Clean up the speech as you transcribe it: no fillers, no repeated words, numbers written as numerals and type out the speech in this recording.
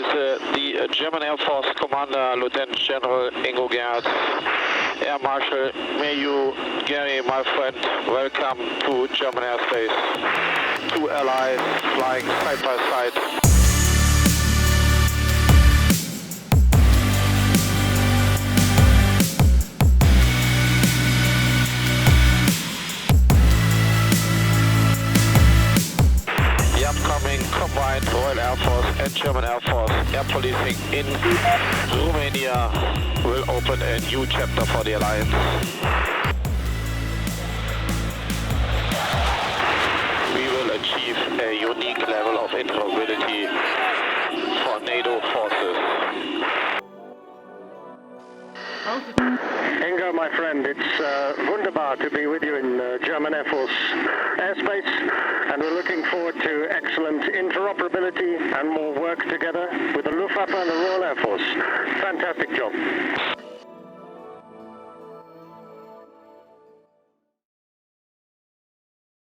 the German Air Force Commander, Lieutenant General Ingo Gerhardt. Air Marshall Mayhew, Gerry, my friend, welcome to German airspace. Two allies flying side by side. Upcoming combined Royal Air Force and German Air Force air policing in Romania will open a new chapter for the alliance. We will achieve a unique level of interoperability for NATO forces. Ingo, my friend, it's wunderbar to be with you in German Air Force airspace, and we're looking forward to excellent interoperability and more work together with the Luftwaffe and the Royal Air Force. Fantastic job.